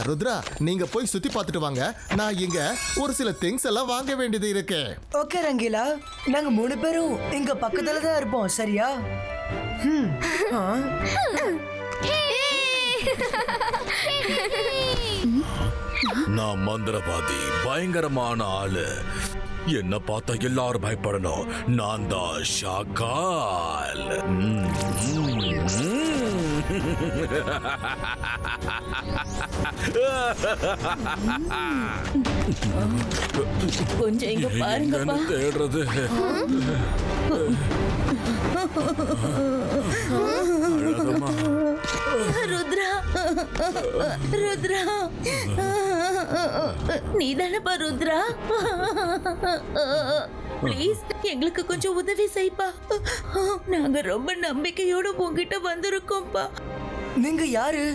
ருத்ரா, நீங்க போய் சுத்தி பார்த்துட்டு வாங்க. நான் இங்க ஒரு சில திங்ஸ் எல்லாம் வாங்க வேண்டியது இருக்கு. ஓகே ரங்கீலா, நாங்க 3 பேரும் இங்க பக்கத்துல தான் இருப்போம், சரியா? நான் மந்திரவாதி, பயங்கரமான ஆளு. என்ன பார்த்தா எல்லாரும் பயப்படணும். நான் தான் ஷாக்கால். கொஞ்சம் இங்க பாருங்கப்பா. தேடுறது ருத்ரா, ருத்ரா, நீதானப்பா ருத்ரா? ப்ளீஸ் எங்களுக்கு கொஞ்சம் உதவி செய்ப்பா. நாங்க ரொம்ப நம்பிக்கையோட உங்ககிட்ட வந்திருக்கோம்ப்பா. நீங்க யாரு?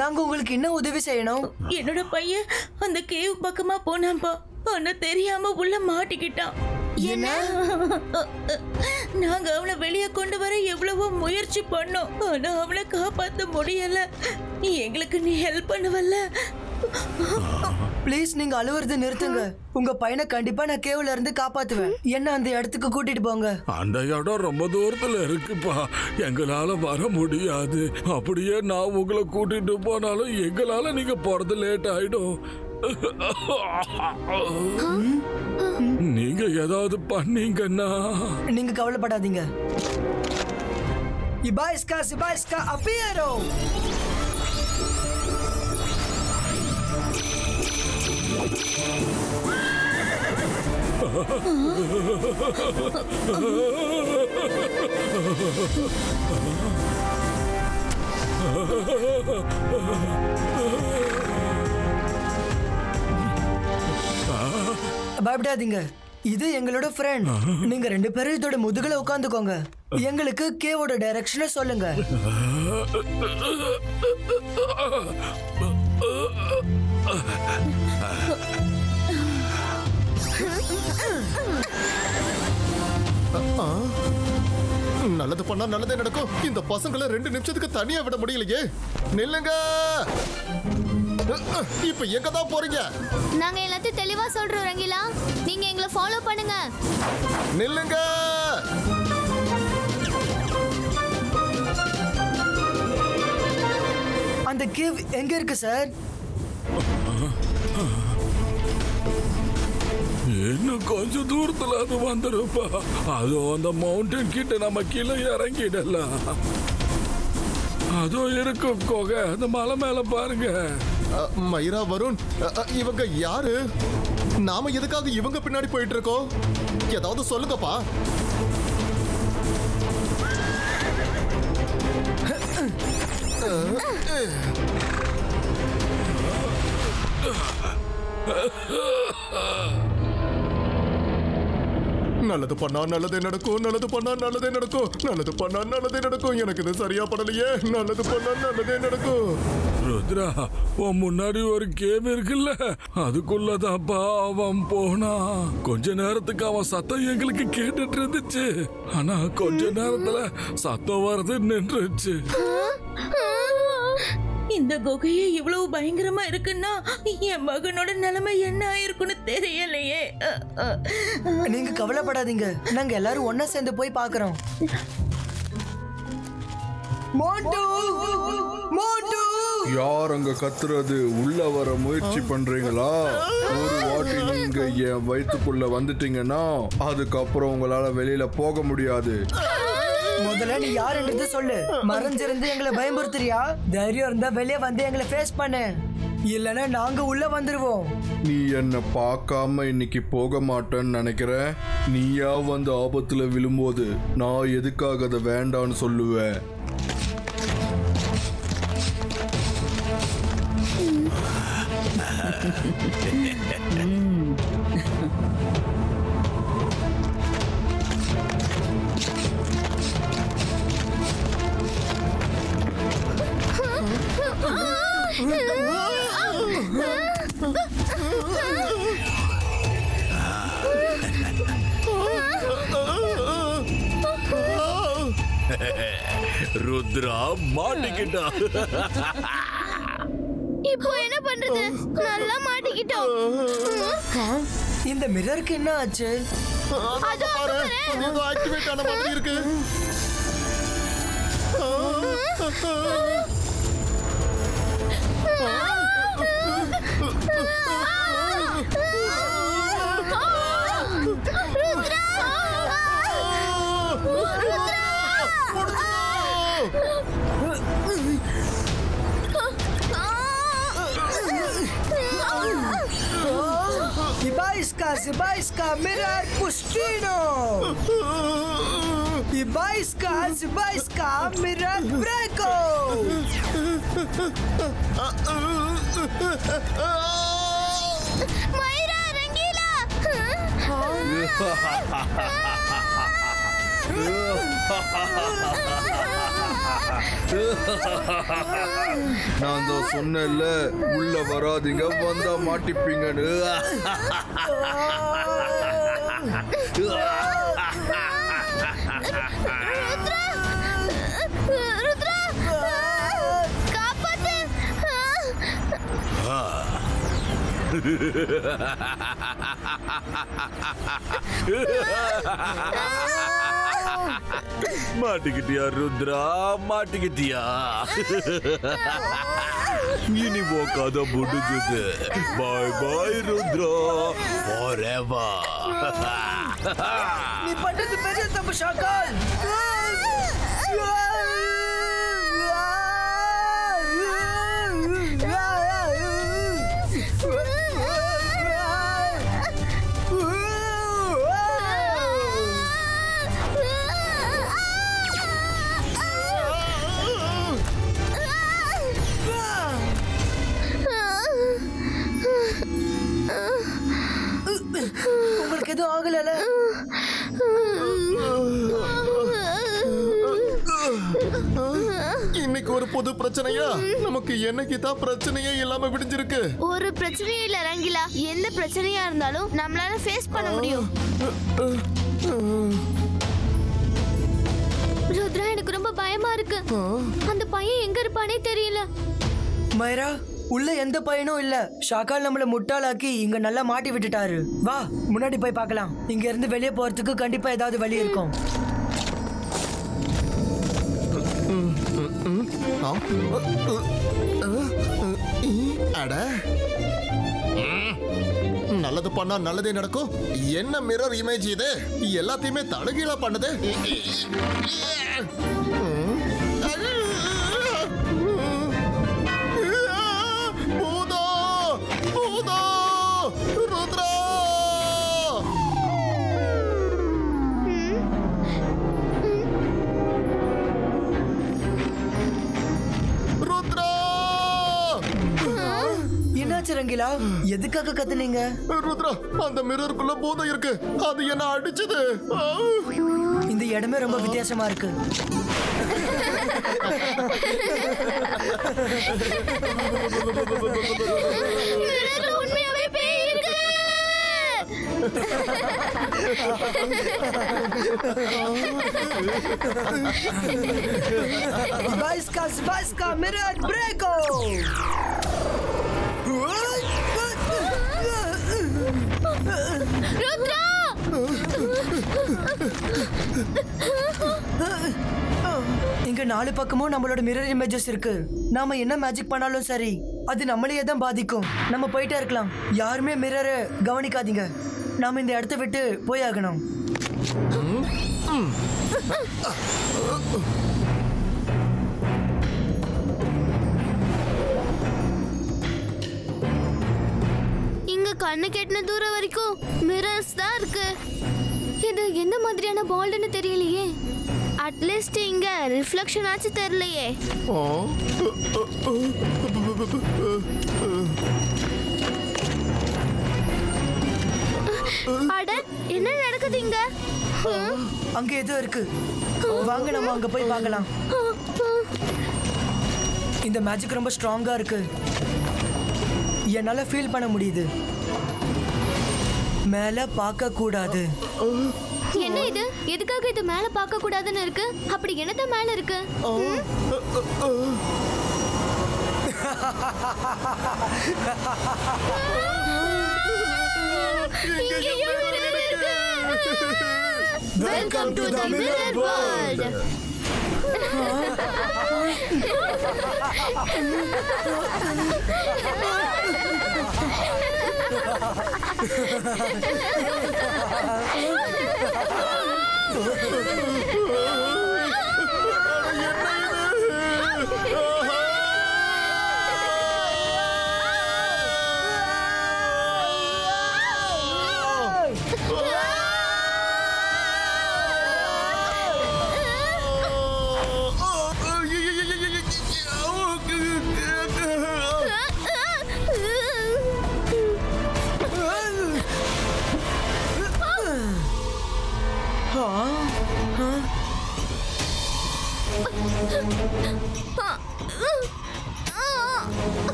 நாங்க உங்களுக்கு என்ன உதவி செய்யணும்? என்னோட பையன் அந்த கேவ் பக்கமா போனான்பா. ஆனா தெரியாம உள்ள மாட்டிக்கிட்டான். என்ன? நாங்க அவனை வெளியே கொண்டு வர எவ்வளவோ முயற்சி பண்ணோம். ஆனா அவனை காப்பாத்த முடியல. எங்களுக்கு நீ ஹெல்ப் பண்ணுவல்ல? ப்ளீஸ் நீங்க அழுவுறத நிறுத்துங்க. உங்க பையனை கண்டிப்பா நான் கேவ்ல இருந்து காப்பாத்துவேன். என்ன அந்த இடத்துக்கு கூட்டிட்டு போங்க. அந்த இடம் ரொம்ப தூரத்துல இருக்குப்பா, எங்களால வர முடியாது. அப்படியே நான் உங்களை கூட்டிட்டு போனாலும் எங்களால நீங்க போறது லேட் ஆயிடும். நீங்க ஏதாவது பண்ணீங்கன்னா. நீங்க கவலைப்படாதீங்க. இபாய்ஸ்கா அப்பியரோ. பயப்படாதீங்க, இது எங்களோட ஃப்ரெண்ட். நீங்க 2 பேரும் இதோட முதுகுல உட்காந்துக்கோங்க. எங்களுக்கு கேவோட டைரக்ஷனை சொல்லுங்க. நல்லது பண்ணா நல்லதே நடக்கும். இந்த பசங்களை 2 நிமிஷத்துக்கு தனியா விட முடியலையே. நில்லுங்க. இப்ப எங்க தான் போறீங்க? நாங்க எல்லாத்தையும் தெளிவா சொல்றோம் ரங்கீலா, நீங்க எங்களை ஃபாலோ பண்ணுங்க. நில்லுங்க. அந்த கேவ் எங்க இருக்கு சார்? இன்னும் கொஞ்சம் தூரத்துல அது வந்துருப்பா. அது அந்த மவுண்டன் கிட்ட நம்ம கீழே இறங்கிடலாம். அதோ இருக்கும் கோகை, அந்த மலை மேல பாருங்க. மைரா, வருண், இவங்க யாரு? நாம எதுக்காக இவங்க பின்னாடி போயிட்டு இருக்கோம்? ஏதாவது சொல்லுங்கப்பா. நல்லது பண்ணா நல்லதே நடக்கும், நல்லது பண்ணா நல்லதே நடக்கும், நல்லது பண்ணா நல்லதே நடக்கும். எனக்கு இது சரியா படலையே. நல்லது பண்ணா நல்லதே நடக்கும். ருத்ரா, உன் முன்னாடி ஒரு கேவ் இருக்குல்ல, அதுக்குள்ளதான்ப்பா அவன் போனா. கொஞ்ச நேரத்துக்கு அவன் சத்தம் எங்களுக்கு கேட்டுட்டு இருந்துச்சு. ஆனா கொஞ்ச நேரத்துல சத்தம் வர்றது நின்றுச்சு. இந்த குகையே இவ்வளவு பயங்கரமா இருக்குன்னா என் மகனோட நிலைமை என்ன ஆயிருக்குன்னு தெரியலையே. நீங்க கவலைப்படாதீங்க, நாங்க எல்லாரும் ஒன்னா சேர்ந்து போய் பாக்குறோம். மோண்டு, மோண்டு. யார் அங்க கத்துறது? உள்ள வர முயற்சி பண்றீங்களா? ஒரு வாட்டி நீங்க என் வயிற்றுக்குள்ள வந்துட்டீங்கன்னா அதுக்கப்புறம் உங்களால வெளியில போக முடியாது. முதல்ல நீ யாருன்றது சொல்லு. மறைஞ்சிருந்து எங்களை பயமுறுத்துறியா? தைரியம் இருந்தா வெளியே வந்து எங்களை ஃபேஸ் பண்ணு, இல்லனா நாங்க உள்ள வந்துருவோம். நீ என்ன பார்க்காம இன்னைக்கு போக மாட்டேன்னு நினைக்கிற? நீயா வந்து ஆபத்துல விழும்போது நான் எதுக்காக அதை வேண்டான்னு சொல்லுவேன்? ருத்ரா மாட்டிக்கிட்டா. இப்போ என்ன பண்றது? நல்லா மாட்டிக்கிட்டோம். இந்த மிரருக்கு என்ன ஆச்சு? அது பாரு, ஏதோ ஆக்டிவேட் ஆன மாதிரி இருக்கு. Zibaiska, Mirar Pustino! Zibaiska, Mirar Breako! Mayra, Rangila! நான் தான் சொன்னேன்ல, உள்ள வராதீங்க, வந்தா மாட்டிப்பீங்கன்னு. ருத்ரா, காப்பாத்து! மாட்டிக்கிட்டியா ருத்ரா, மாட்டிக்கிட்டியா? இனி உன் கதை முடிஞ்சது. பாய் பாய் ருத்ரா, forever. நீ பண்றது பெரிய தப்பு ஷாக்கால். உங்களுக்கு எதுவும் ஆகல? இன்னைக்கு ஒரு புது பிரச்சனையா? நமக்கு என்னைக்கு தான் பிரச்சனையே இல்லாம விடிஞ்சிருக்கு. ஒரு பிரச்சனையும் இல்ல ரங்கிலா. எந்த பிரச்சனையா இருந்தாலும் நம்மளால ஃபேஸ் பண்ண முடியும். ருத்ரா, எனக்கு ரொம்ப பயமா இருக்கு. அந்த பையன் எங்க இருப்பானே தெரியல. மைரா, உள்ள எந்த பையனும் இல்ல. ஷாக்கால் நம்மள முட்டாளாக்கி இங்க நல்லா மாட்டி விட்டுட்டாரு. வா, முன்னாடி போய் பார்க்கலாம். இங்க இருந்து வெளியே போறதுக்கு கண்டிப்பா ஏதாவது வழி இருக்கும். அட, நல்லது பண்ணா நல்லதே நடக்கும். என்ன மிரர் இமேஜ் இது? எல்லாத்தையுமே தலகீழா பண்ணுது. பூதோ, பூதோ, ருத்ரா! ருத்ரா! என்னாச்சு ரங்கிலா? எதுக்காக கத்துனீங்க? ருத்ரா, அந்த மிரருக்குள்ள பூதம் இருக்கு. அது என்ன அடிச்சது. இந்த இடமே ரொம்ப வித்தியாசமா இருக்கு. உண்மையாவே பேய் இருக்கு. Zibaiska, Mirar Breako! ருத்ரா! இங்க 4 பக்கமும் நம்மளோட மிரர் இமேஜஸ் இருக்கு. நாம என்ன மேஜிக் பண்ணாலும் சரி, அது நம்மளையே தான் பாதிக்கும். நம்ம போயிட்டே இருக்கலாம். யாருமே மிரரை கவனிக்காதீங்க. நாம இந்த இடத்தை விட்டு போயாகணும். இங்க கண்ணு கெட்டின தூரம் வரைக்கும் மிரர்ஸ் தான் இருக்கு. இது எந்த மாதிரியான பால்டுன்னு தெரியலையே. அட்லீஸ்ட் இங்க ரிஃப்ளெக்ஷன் ஆச்சு தெரியலையே. அட, என்ன நடக்குது இங்க? அங்க ஏதோ இருக்கு. வாங்க நம்ம அங்க போய் பார்க்கலாம். இந்த மேஜிக் ரொம்ப ஸ்ட்ராங்கா இருக்கு. என்னால ஃபீல் பண்ண முடியுது. மேல பார்க்க கூடாது. என்ன இது? எதுக்காக இது மேல பார்க்க கூடாதுன்னு இருக்கு? அப்படி என்னதான் மேல இருக்கு? Welcome to the Mirror World.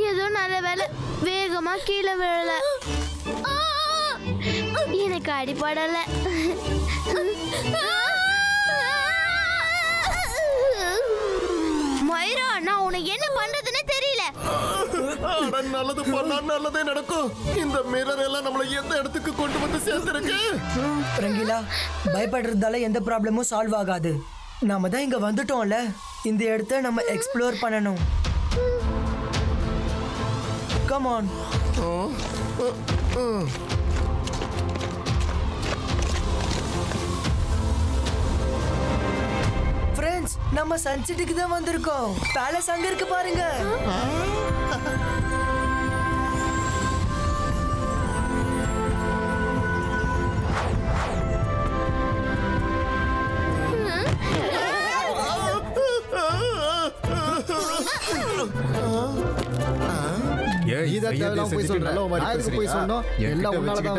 ஏதோ நல்ல வேலை வேகமா கீழே விழல. எனக்கு அடிப்படல. மயிரா, நான் உனக்கு என்ன பண்றதுன்னு தெரியல. நல்லது பண்ணா நல்லதே நடக்கும். இந்த மிரர் எல்லாம் நம்மள எந்த இடத்துக்கு கொண்டு வந்து சேர்த்திருக்கு? ரங்கீலா, பயப்படுறதால எந்த ப்ராப்ளமும் சால்வ் ஆகாது. நாம தான் இங்க வந்துட்டோம்ல, இந்த இடத்த நம்ம எக்ஸ்ப்ளோர் பண்ணணும். Come on. ஃப்ரெண்ட்ஸ், நம்ம சன்செட்டுக்கு தான் வந்திருக்கோம். பேலஸ் அங்க இருக்கு பாருங்க. போய் சொல்றோம் போய் சொன்னோம் எல்லாம் உன்னாலதான்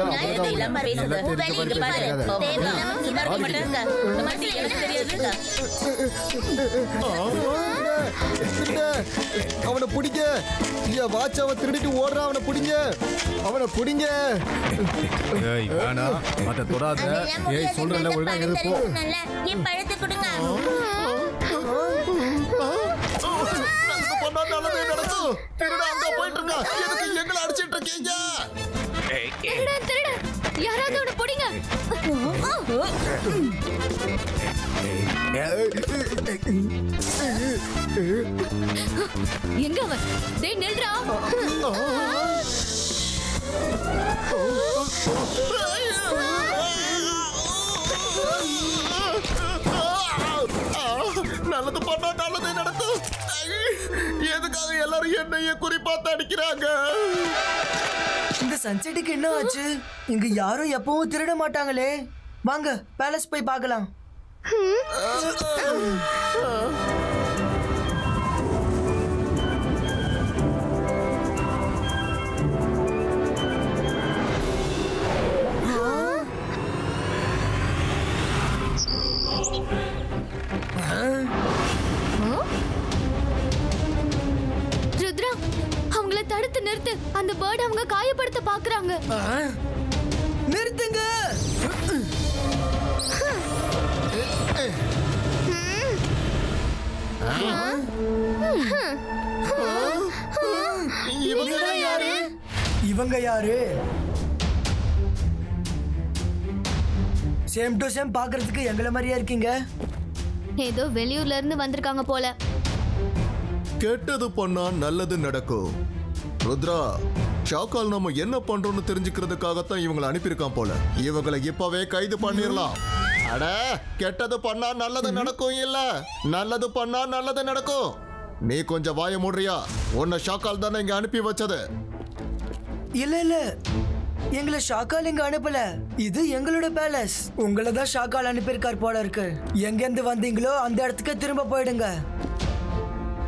அவனை பிடிங்க. வாட்ச் அவன் திருடிட்டு ஓடுறான். அவனை பிடிங்க, அவனை பிடிங்க. சொல்றேன் ஒழுங்கா எது போ. பழத்தை கொடுங்க. நல்லதே நடக்கும். திருடா அங்க போயிட்டு இருக்கா. எதுக்கு எங்களை அடிச்சிட்டு இருக்கீங்க? யாராவது அவனை பிடிங்க. எங்க அவன்? டேய் நில்றா. நல்லது பண்ணா நல்லதே நடக்கும். எதுக்காக எல்லாரும் என்னைய குறிப்பாத்து அடிக்கிறாங்க? இந்த சன்செட்டுக்கு என்ன ஆச்சு? இங்க யாரும் எப்பவும் திருட மாட்டாங்களே. வாங்க பேலஸ் போய் பார்க்கலாம். ருத்ரா, அவங்கள தடுத்து நிறுத்து. அந்த பேர்ட் அவங்க காயப்படுத்த பாக்குறாங்க. நிறுத்துங்க. இவங்க யாரு? சேம் டு சேம் பாக்குறதுக்கு எங்கள மாதிரியா இருக்கீங்க. ஏதோ வெளியூர்ல இருந்து வந்திருக்காங்க போல. கெட்டது பண்ணா நல்லது நடக்கும். ருத்ரா, ஷாக்கால் நம்ம என்ன பண்றோம்னு தெரிஞ்சுக்கிறதுக்காகத்தான் இவங்களை அனுப்பியிருக்கான் போல. இவங்களை இப்பவே கைது பண்ணிடலாம். அட, கெட்டது பண்ணா நல்லது நடக்கும் இல்ல, நல்லது பண்ணா நல்லது நடக்கும். நீ கொஞ்சம் வாய மூடுறியா? உன்னை ஷாக்கால் தானே இங்க அனுப்பி வச்சது. இல்ல இல்ல, எங்களை ஷாக்கால் இங்க அனுப்பல. இது எங்களோட பேலஸ். உங்களை தான் ஷாக்கால் அனுப்பியிருக்கார் போல இருக்கு. எங்க இருந்து வந்தீங்களோ அந்த இடத்துக்கு திரும்ப போயிடுங்க.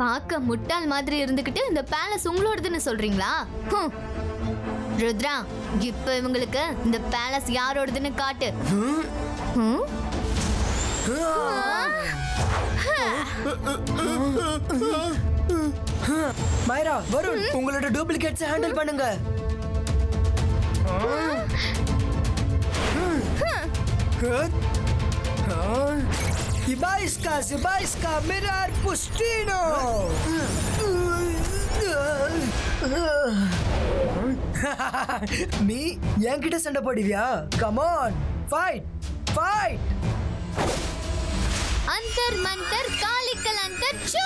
பார்க்க முட்டாள் மாதிரி இருந்துகிட்டு இந்த பேலஸ் உங்களோடதுன்னு சொல்றீங்களா? ருத்ரா, இப்ப இவங்களுக்கு இந்த பேலஸ் யாரோடதுன்னு காட்டு. மைரா, வருண், உங்களோட டூப்ளிகேட்ஸ் ஹேண்டில் பண்ணுங்க. Ibaiska, Mirar Pustino. நீ என்கிட்ட சண்டை போடுவியா? Come on, fight. अंतर मंतर कालिकल अंतर चू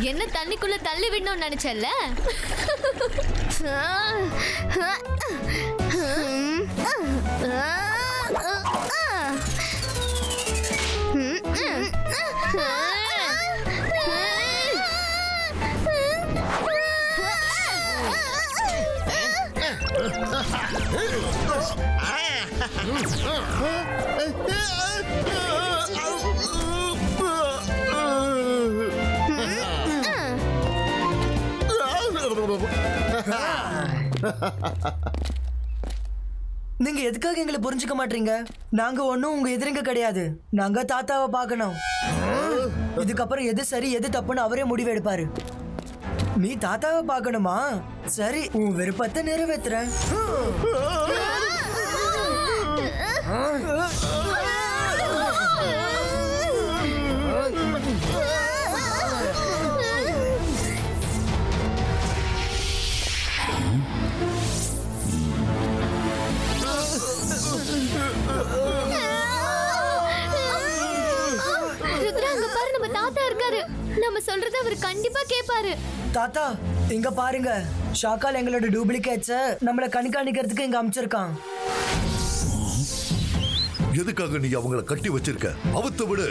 என்ன தண்ணிக்குள்ள தள்ளி விடணும்னு நினைச்சல்ல? நீங்க எதுக்காக எங்களை புரிஞ்சுக்க மாட்டீங்க? நாங்க ஒண்ணும் உங்க எதிரிங்க கிடையாது. நாங்க தாத்தாவை பார்க்கணும். இதுக்கப்புறம் எது சரி எது தப்புன்னு அவரே முடிவு எடுப்பாரு. நீ தாத்தாவை பார்க்கணுமா? சரி, உன் விருப்பத்தை நிறைவேற்றுறேன். நம்ம சொல்றது அவர் கண்டிப்பா கேட்பாரு. தாத்தா, இங்க பாருங்க. ஷாக்கால் எங்களோட டூப்ளிகேட்ஸ நம்மள கண்காணிக்கிறதுக்கு இங்க அமைச்சிருக்கான். எதுக்காக நீ அவங்கள கட்டி வச்சிருக்க? அவுத்து விடு.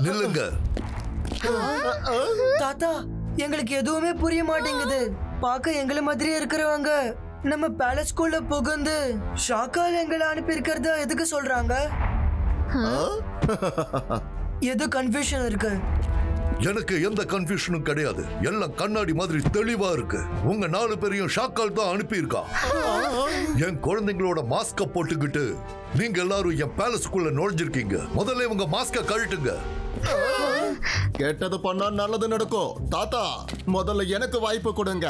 நில்லுங்க. தாத்தா, எங்களுக்கு எதுவுமே புரிய மாட்டேங்குது. பார்க்க எங்களை மாதிரியே இருக்கிறவங்க நம்ம பேலஸ்குள்ள புகுந்து ஷாக்கால் எங்களை அனுப்பி இருக்கிறத எதுக்கு சொல்றாங்க? எது கன்ஃபியூஷன் இருக்கு? எனக்கு எந்த கன்ஃபியூஷனும் கிடையாது. எல்லாம் கண்ணாடி மாதிரி தெளிவா இருக்கு. உங்க 4 பேரையும் ஷாக்கால் தான் அனுப்பி இருக்கா. என் குழந்தைங்களோட மாஸ்க போட்டுக்கிட்டு நீங்க எல்லாரும் என் பேலஸ்குள்ள நுழைஞ்சிருக்கீங்க. முதல்ல உங்க மாஸ்க கழட்டுங்க. கெட்டது பண்ணா நல்லது நடக்கும். தாத்தா, முதல்ல எனக்கு வாய்ப்பு கொடுங்க.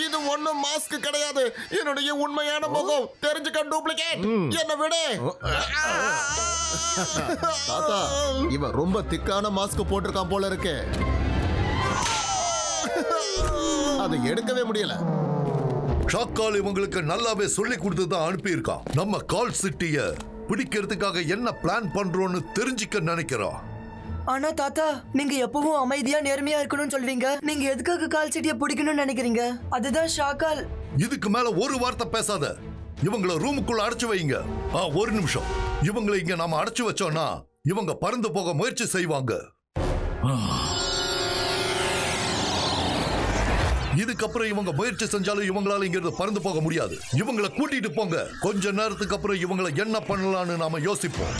இது ஒண்ணும் மாஸ்க் கிடையாது. என்னுடைய உண்மையான முகம். தெரிஞ்சுக்க டூப்ளிகேட். என்ன விடு. தாத்தா, இவன் ரொம்ப திக்கான மாஸ்க் போட்டிருக்கான் போல இருக்கு. அதை எடுக்கவே முடியல. ஷாக்கால் இவங்களுக்கு நல்லாவே சொல்லி கொடுத்து தான் அனுப்பியிருக்கான். நம்ம கால் சிட்டிய பிடிக்கிறதுக்காக என்ன பிளான் பண்றோம்னு தெரிஞ்சுக்க நினைக்கிறோம். ஆனா தாத்தா, நீங்க எப்பவும் அமைதியா நேர்மையா இருக்கணும்னு சொல்வீங்க. நீங்க எதுக்காக கால் சிட்டியை பிடிக்கணும்னு நினைக்கிறீங்க? அதுதான் ஷாக்கால். இதுக்கு மேல ஒரு வார்த்தை பேசாத. இவங்கள ரூமுக்குள்ள அடைச்சு வைங்க. ஒரு நிமிஷம். இவங்களை இங்க நாம அடைச்சு வச்சோம்னா இவங்க பறந்து போக முயற்சி செய்வாங்க. இதுக்கப்புறம் இவங்க முயற்சி செஞ்சாலும் இவங்களால இங்கிருந்து பறந்து போக முடியாது. இவங்களை கூட்டிட்டு போங்க. கொஞ்ச நேரத்துக்கு அப்புறம் இவங்களை என்ன பண்ணலாம்னு நாம யோசிப்போம்.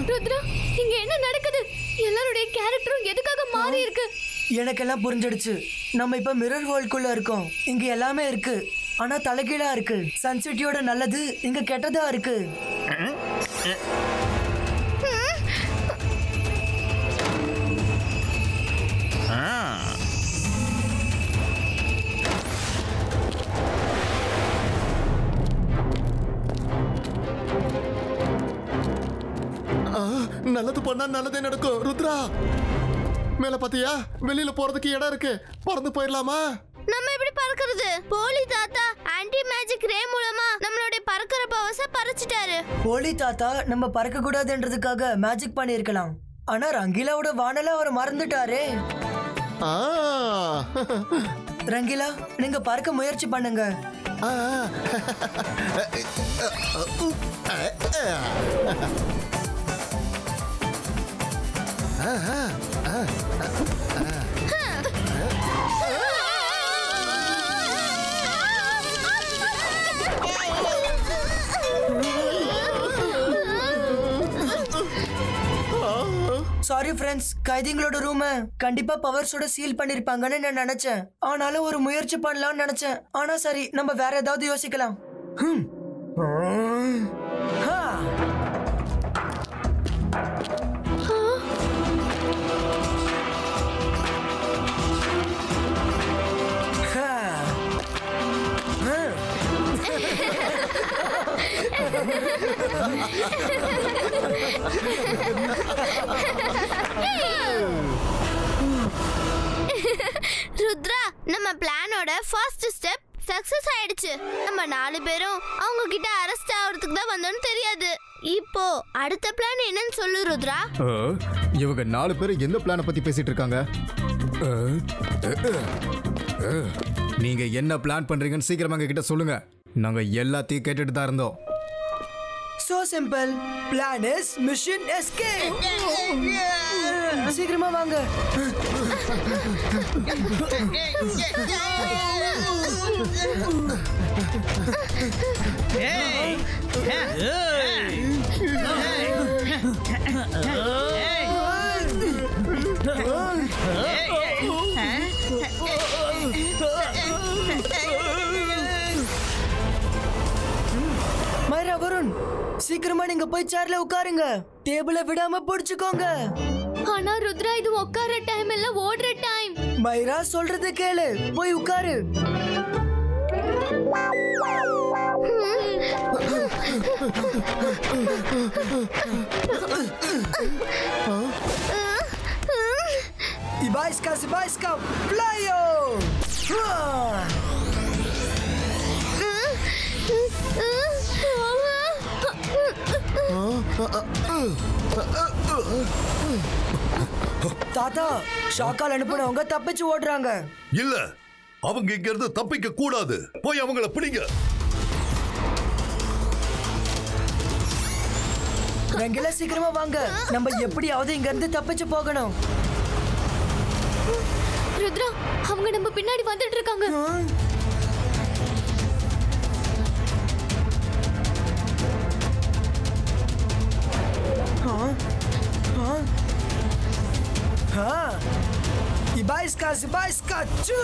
ருத்ரா, இங்க என்ன நடக்குது? எல்லாருடைய கேரக்டரும் எதுக்காக மாறி இருக்கு? எனக்கெல்லாம் புரிஞ்சிடுச்சு. நம்ம இப்ப மிரர் வேர்ல்டுக்குள்ள இருக்கோம். இங்க எல்லாமே இருக்கு, ஆனா தலைகீழா இருக்கு. சன்சிட்டியோட நல்லது இங்க கெட்டதா இருக்கு. நல்லது பண்ணா நல்லதே நடக்கும். ருத்ரா, மேல பாத்தியா? வெளியில போறதுக்கு இடம் இருக்கு. பறந்து போயிடலாமா? நம்ம எப்படி பறக்கிறது? போலி தாத்தா ஆன்டி மேஜிக் ரே மூலமா நம்மளுடைய பறக்கிற பவர்ஸ பறிச்சிட்டாரு. போலி தாத்தா நம்ம பறக்க கூடாதுன்றதுக்காக மேஜிக் பண்ணியிருக்கலாம். ஆனா ரங்கீலாவோட வானல அவரை மறந்துட்டாரே. ஆ. ரங்கீலா, நீங்க பறக்க முயற்சி பண்ணுங்க. சாரி ஃப்ரெண்ட்ஸ், கைதிங்களோட ரூமை கண்டிப்பா பவர்ஸோட சீல் பண்ணிருப்பாங்கன்னு நான் நினைச்சேன். ஆனாலும் ஒரு முயற்சி பண்ணலாம்னு நினைச்சேன். ஆனா சரி, நம்ம வேற ஏதாவது யோசிக்கலாம். ருத்ரா, நம்ம பிளானோட ஃபர்ஸ்ட் ஸ்டெப் சக்சஸ் ஆயிடுச்சு. நம்ம 4 பேரும் அவங்க கிட்ட அரெஸ்ட் ஆகிறதுக்கு தான் வந்தோம்னு தெரியாது. இப்போ அடுத்த பிளான் என்னன்னு சொல்லு ருத்ரா. இவங்க 4 பேர் எந்த பிளானை பத்தி பேசிட்டு இருக்காங்க? நீங்க என்ன பிளான் பண்றீங்கன்னு சீக்கிரமா எங்க கிட்ட சொல்லுங்க. நாங்க எல்லாத்தையும் கேட்டுட்டு தான் இருந்தோம். So simple. Plan is mission escape. சீக்கிரமா வாங்க. மைரா, வருண், சீக்கிரமா நீங்க போய் சேர்ல உட்காருங்க. டேபிள விடாம புடிச்சுக்கோங்க. ஆனா ருத்ரா, இது உட்கார டைம் இல்ல, ஓடுற டைம். மைரா சொல்றது கேளு, போய் உட்காரு. Ibaiska, Playo! தாத்தா, ஷாக்கால் அனுப்புனவங்க தப்பிச்சு ஓடுறாங்க. இல்ல, அவங்க இங்க இருந்து தப்பிக்க கூடாது. போய் அவங்கள பிடிங்க. ரங்கீலா, சீக்கிரமா வாங்க. நம்ம எப்படியாவது இங்க இருந்து தப்பிச்சு போகணும். ருத்ரா, அவங்க நம்ம பின்னாடி வந்துட்டு இருக்காங்க. Ibaiska, chu!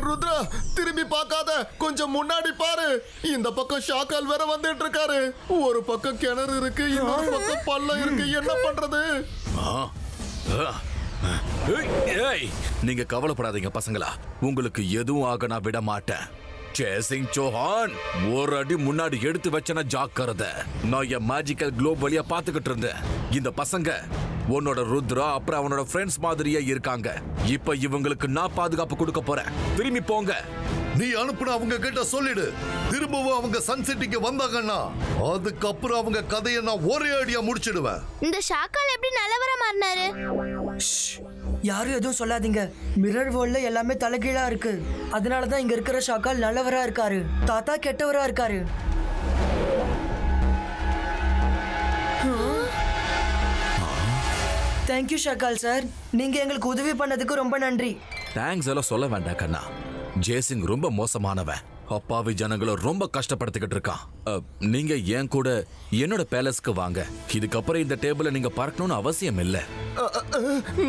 ருத்ரா, திரும்பி பார்க்காத, கொஞ்சம் முன்னாடி பாரு. இந்த பக்கம் ஷாக்கால் வேற வந்துட்டு இருக்காரு. ஒரு பக்கம் கிணறு இருக்கு, இன்னொரு பக்கம் பள்ளம் இருக்கு. என்ன பண்றது? நீங்க கவலைப்படாதீங்க பசங்களா, உங்களுக்கு எதுவும் ஆக நான் விட மாட்டேன். சேசிங் சோஹான், ஒரு அடி முன்னாடி எடுத்து வச்சன ஜாக்கிரதை. நான் என் மேஜிக்கல் குளோப் வழியா பாத்துக்கிட்டு இருந்தேன். இந்த பசங்க உன்னோட ருத்ரா அப்புறம் அவனோட ஃப்ரெண்ட்ஸ் மாதிரியே இருக்காங்க. இப்ப இவங்களுக்கு நான் பாதுகாப்பு கொடுக்க போறேன். திரும்பி போங்க. நீ அனுப்புன அவங்க கிட்ட சொல்லிடு, திரும்பவும் அவங்க சன்செட்டிக்கு வந்தாங்கன்னா அதுக்கப்புறம் அவங்க கதையை நான் ஒரே அடியா முடிச்சிடுவேன். இந்த ஷாக்கால் எப்படி நல்லவரா மாறினாரு? யாரும் எதுவும் சொல்லாதீங்க. மிரர் வேர்ல்ட்ல எல்லாமே தலைகீழா இருக்கு. அதனாலதான் இங்க இருக்கிற ஷாக்கால் நல்லவரா இருக்காரு, தாத்தா கெட்டவரா இருக்காரு. தேங்க்யூ ஷாக்கால் சார், நீங்க எங்களுக்கு உதவி பண்ணதுக்கு ரொம்ப நன்றி. தேங்க்ஸ் எல்லாம் சொல்ல வேண்டாம் கண்ணா. ஜேசிங் ரொம்ப மோசமானவன். அப்பாவி ஜனங்களை ரொம்ப கஷ்டப்படுத்திக்கிட்டு இருக்கான். நீங்க ஏன் கூட என்னோட பேலஸ்க்கு வாங்க. இதுக்கப்புறம் இந்த டேபிள நீங்க பார்க்கணும்னு அவசியம் இல்ல.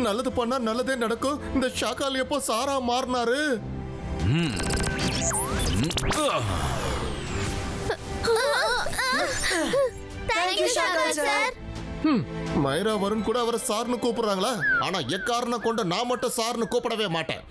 நல்லது பண்ணா நல்லதே நடக்கும். இந்த ஷாக்கால் எப்போ சாரா மாறினாரு? Thank you Shakkal sir. மைரா வருண் கூட அவரை சார்னு கூப்பிடுறாங்களா? ஆனா எக்காரணம் கொண்டு நான் மட்டும் சார்னு கூப்பிடவே மாட்டேன்.